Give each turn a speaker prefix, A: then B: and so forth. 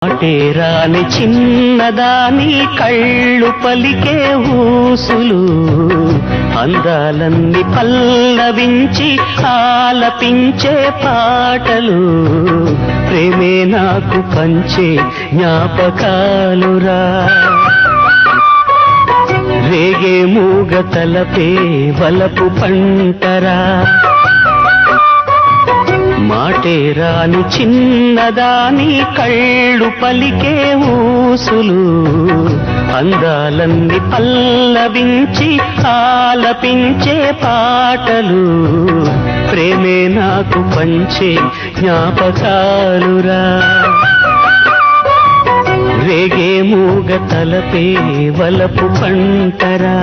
A: మాటేరాని చిన్నదాని కళ్ళు పలికే ఊసులు అందాలన్నీ పల్లవించి ఆలపించే పాటలు ప్రేమే నాకు పంచే జ్ఞాపకాలురా రేగే మూగ తలపే వలపు పంటరా మాటేరాని చిన్నదాని కళ్ళు పలికే ఊసులు అందాలన్నీ పల్లవించి ఆలపించే పాటలు ప్రేమే నాకు పంచే జ్ఞాపకాలురా రేగే మూగ తలపే వలపు పంటరా